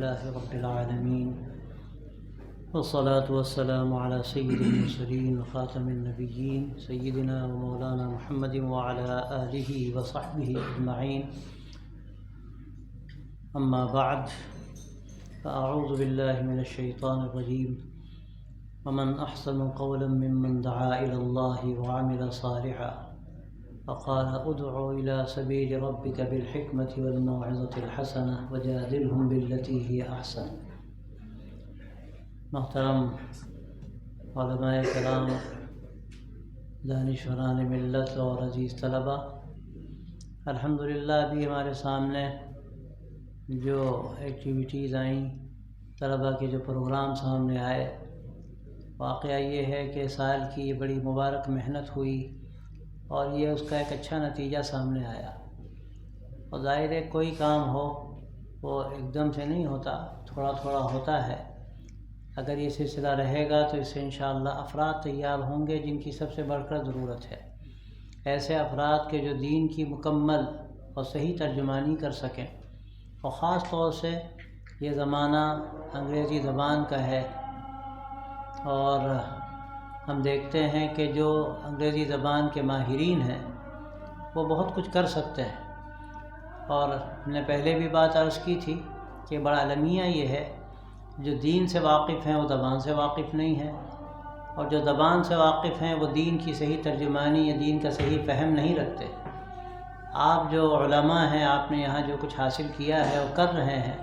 لله رب العالمين والصلاة والسلام على سيد المرسلين وخاتم النبيين سيدنا ومولانا محمد وعلى آله وصحبه أجمعين. أما بعد فأعوذ بالله من الشيطان الرجيم. ومن أحسن قولا ممن دعا إلى الله وعمل صالحا فقال ادع إلى سبيل ربك بالحكمة والموعظة الحسنة وجادلهم بالتي هي أحسن. محترم علماء کرام، دانشوران ملت اور عزیز طلبہ، الحمدللہ ابھی ہمارے سامنے جو ایکٹیویٹیز آئیں، طلبہ کے جو پروگرام سامنے آئے، واقعہ یہ ہے کہ سال کی یہ بڑی مبارک محنت ہوئی اور یہ اس کا ایک اچھا نتیجہ سامنے آیا. اور ظاہر ہے کوئی کام ہو وہ ایک دم سے نہیں ہوتا، تھوڑا تھوڑا ہوتا ہے. اگر یہ سلسلہ رہے گا تو اس سے انشاءاللہ افراد تیار ہوں گے جن کی سب سے بڑھ کر ضرورت ہے. ایسے افراد کے جو دین کی مکمل اور صحیح ترجمانی کر سکیں. اور خاص طور سے یہ زمانہ انگریزی زبان کا ہے اور ہم دیکھتے ہیں کہ جو انگریزی زبان کے ماہرین ہیں وہ بہت کچھ کر سکتے ہیں. اور ہم نے پہلے بھی بات عرض کی تھی کہ بڑا المیہ یہ ہے، جو دین سے واقف ہیں وہ زبان سے واقف نہیں ہیں، اور جو زبان سے واقف ہیں وہ دین کی صحیح ترجمانی یا دین کا صحیح فہم نہیں رکھتے. آپ جو علماء ہیں، آپ نے یہاں جو کچھ حاصل کیا ہے اور کر رہے ہیں،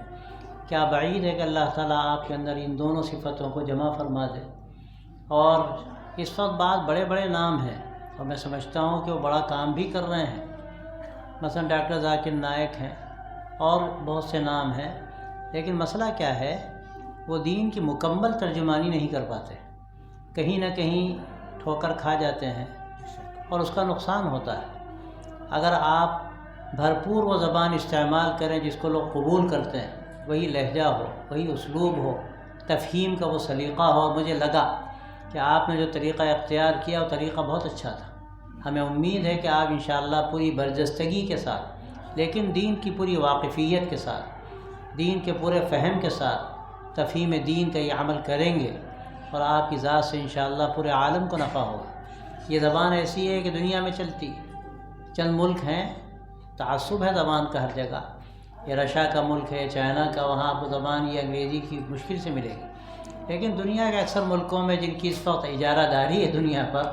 کیا بعید ہے کہ اللہ تعالیٰ آپ کے اندر ان دونوں صفتوں کو جمع فرما دے. اور اس وقت بعد بڑے بڑے نام ہیں اور میں سمجھتا ہوں کہ وہ بڑا کام بھی کر رہے ہیں. مثلا ڈاکٹر ذاکر نائک ہیں اور بہت سے نام ہیں، لیکن مسئلہ کیا ہے، وہ دین کی مکمل ترجمانی نہیں کر پاتے، کہیں نہ کہیں ٹھوکر کھا جاتے ہیں اور اس کا نقصان ہوتا ہے. اگر آپ بھرپور وہ زبان استعمال کریں جس کو لوگ قبول کرتے ہیں، وہی لہجہ ہو، وہی اسلوب ہو، تفہیم کا وہ سلیقہ ہو. مجھے لگا کہ آپ نے جو طریقہ اختیار کیا وہ طریقہ بہت اچھا تھا. ہمیں امید ہے کہ آپ انشاءاللہ پوری برجستگی کے ساتھ، لیکن دین کی پوری واقفیت کے ساتھ، دین کے پورے فہم کے ساتھ تفہیم دین کا یہ عمل کریں گے اور آپ کی ذات سے انشاءاللہ پورے عالم کو نفع ہوگا. یہ زبان ایسی ہے کہ دنیا میں چلتی، چند ملک ہیں، تعصب ہے زبان کا ہر جگہ. یہ رشیا کا ملک ہے، چائنا کا، وہاں آپ کو زبان یہ انگریزی کی مشکل سے ملے گی. لیکن دنیا کے اکثر ملکوں میں جن کی اس وقت اجارہ داری ہے دنیا پر،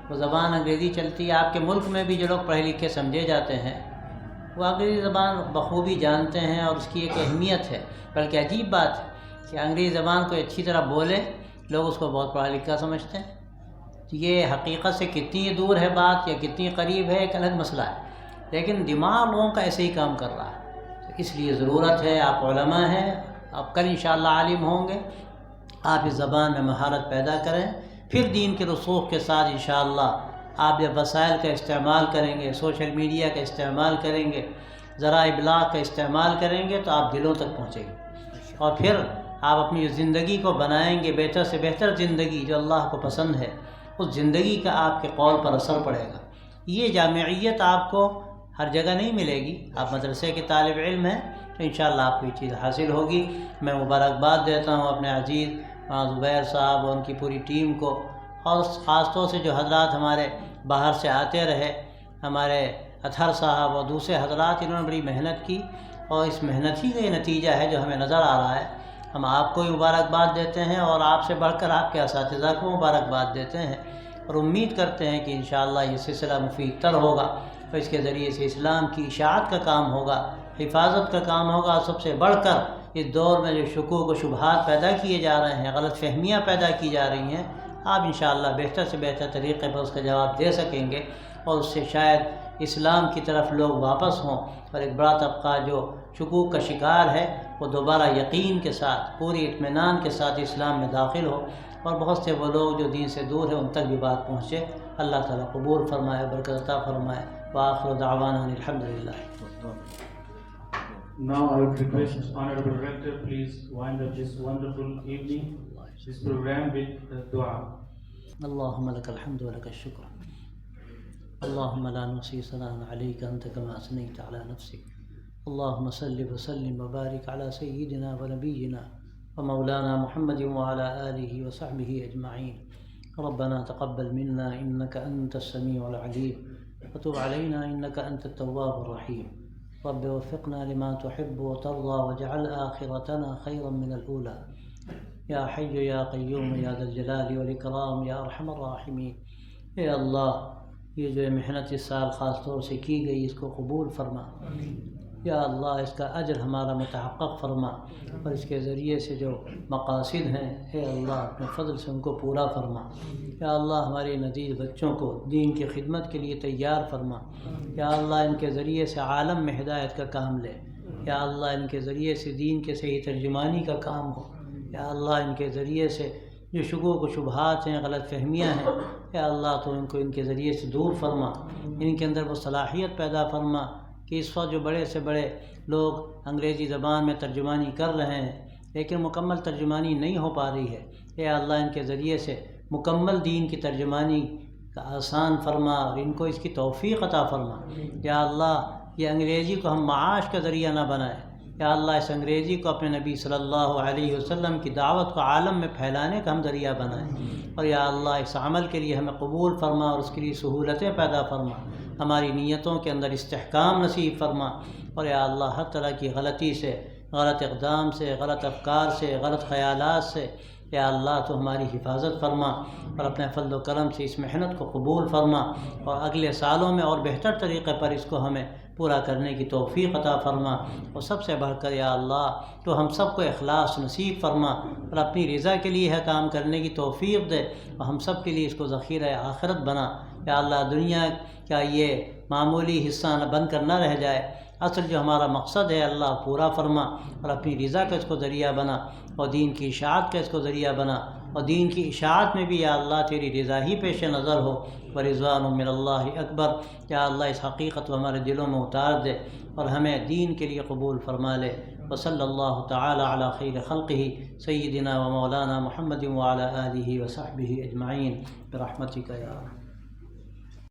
وہ زبان انگریزی چلتی ہے. آپ کے ملک میں بھی جو لوگ پڑھے لکھے سمجھے جاتے ہیں وہ انگریزی زبان بخوبی جانتے ہیں اور اس کی ایک اہمیت ہے. بلکہ عجیب بات ہے کہ انگریزی زبان کو اچھی طرح بولے لوگ اس کو بہت پڑھا لکھا سمجھتے ہیں. یہ حقیقت سے کتنی دور ہے بات یا کتنی قریب ہے ایک الگ مسئلہ ہے، لیکن دماغ لوگوں کا ایسے ہی کام کر رہا ہے. اس لیے ضرورت ہے، آپ علماء ہیں، آپ کل انشاءاللہ عالم ہوں گے، آپ اس زبان میں مہارت پیدا کریں. پھر دین کے رسوخ کے ساتھ انشاءاللہ آپ جب وسائل کا استعمال کریں گے، سوشل میڈیا کا استعمال کریں گے، ذرائع ابلاغ کا استعمال کریں گے تو آپ دلوں تک پہنچیں گے. اور پھر آپ اپنی زندگی کو بنائیں گے بہتر سے بہتر زندگی جو اللہ کو پسند ہے. اس زندگی کا آپ کے قول پر اثر پڑے گا. یہ جامعیت آپ کو ہر جگہ نہیں ملے گی. آپ مدرسے کے طالب علم ہیں تو انشاءاللہ آپ کو یہ چیز حاصل ہوگی. میں مبارکباد دیتا ہوں اپنے عزیز زبیر صاحب اور ان کی پوری ٹیم کو، اور خاص طور سے جو حضرات ہمارے باہر سے آتے رہے، ہمارے اطہر صاحب اور دوسرے حضرات، انہوں نے بڑی محنت کی اور اس محنت ہی کا یہ نتیجہ ہے جو ہمیں نظر آ رہا ہے. ہم آپ کو بھی مبارکباد دیتے ہیں اور آپ سے بڑھ کر آپ کے اساتذہ کو مبارکباد دیتے ہیں اور امید کرتے ہیں کہ انشاءاللہ یہ سلسلہ مفید تر ہوگا اور اس کے ذریعے سے اسلام کی اشاعت کا کام ہوگا، حفاظت کا کام ہوگا. سب سے بڑھ کر اس دور میں جو شکوک و شبہات پیدا کیے جا رہے ہیں، غلط فہمیاں پیدا کی جا رہی ہیں، آپ انشاءاللہ بہتر سے بہتر طریقے پر اس کا جواب دے سکیں گے اور اس سے شاید اسلام کی طرف لوگ واپس ہوں اور ایک بڑا طبقہ جو شکوک کا شکار ہے وہ دوبارہ یقین کے ساتھ، پوری اطمینان کے ساتھ اسلام میں داخل ہو، اور بہت سے وہ لوگ جو دین سے دور ہیں ان تک بھی بات پہنچے. اللہ تعالیٰ قبول فرمائے، برکت عطا فرمائے. وآخر دعوانا الحمدللہ. Now I would request Honorable Rector please wind up this wonderful evening, this program with dua. اللهم لك الحمد ولك الشكر. اللهم لا نحصي ثناء عليك أنت كما أثنيت على نفسك اللهم صل وسلم وبارك على سيدنا ونبينا ومولانا محمد وعلى آله وصحبه أجمعين. ربنا تقبل منا إنك أنت السميع العليم وتب علينا إنك أنت التواب الرحيم. رب وفقنا لما تحب وترضى واجعل آخرتنا خيرا من الأولى. یا حی یا قیوم یا ذا الجلال والإکرام یا ارحم الراحمین. اے اللہ یہ جو محنت اس سال خاص طور سے کی گئی اس کو قبول فرما. یا اللہ اس کا اجر ہمارا متحقق فرما اور اس کے ذریعے سے جو مقاصد ہیں اے اللہ اپنے فضل سے ان کو پورا فرما. یا اللہ ہمارے نذیر بچوں کو دین کی خدمت کے لیے تیار فرما. یا اللہ ان کے ذریعے سے عالم میں ہدایت کا کام لے. یا اللہ ان کے ذریعے سے دین کے صحیح ترجمانی کا کام ہو. یا اللہ ان کے ذریعے سے جو شکوک و شبہات ہیں غلط فہمیاں ہیں یا اللہ تو ان کو ان کے ذریعے سے دور فرما. ان کے اندر وہ صلاحیت پیدا فرما کہ اس وقت جو بڑے سے بڑے لوگ انگریزی زبان میں ترجمانی کر رہے ہیں لیکن مکمل ترجمانی نہیں ہو پا رہی ہے. اے اللہ ان کے ذریعے سے مکمل دین کی ترجمانی کا آسان فرما اور ان کو اس کی توفیق عطا فرما. یا اللہ یہ انگریزی کو ہم معاش کا ذریعہ نہ بنائیں. یا اللہ اس انگریزی کو اپنے نبی صلی اللہ علیہ وسلم کی دعوت کو عالم میں پھیلانے کا ہم ذریعہ بنائیں. اور یا اللہ اس عمل کے لیے ہمیں قبول فرما اور اس کے لیے سہولتیں پیدا فرما. ہماری نیتوں کے اندر استحکام نصیب فرما. اور یا اللہ ہر طرح کی غلطی سے، غلط اقدام سے، غلط افکار سے، غلط خیالات سے یا اللہ تو ہماری حفاظت فرما اور اپنے فضل و کرم سے اس محنت کو قبول فرما اور اگلے سالوں میں اور بہتر طریقے پر اس کو ہمیں پورا کرنے کی توفیق عطا فرما. اور سب سے بڑھ کر یا اللہ تو ہم سب کو اخلاص نصیب فرما اور اپنی رضا کے لیے ہے کام کرنے کی توفیق دے اور ہم سب کے لیے اس کو ذخیرہ آخرت بنا. یا اللہ دنیا کا یہ معمولی حصہ نہ بن کر نہ رہ جائے. اصل جو ہمارا مقصد ہے اللہ پورا فرما اور اپنی رضا کا اس کو ذریعہ بنا اور دین کی اشاعت کا اس کو ذریعہ بنا. اور دین کی اشاعت میں بھی یا اللہ تیری رضا ہی پیش نظر ہو. ورضوان من اللہ اکبر. یا اللہ اس حقیقت کو ہمارے دلوں میں اتار دے اور ہمیں دین کے لیے قبول فرما لے. وصلی اللہ تعالی علی خیر خلقہ سیدنا و مولانا محمد وعلی آلہ وصحبہ اجمعین برحمتک یا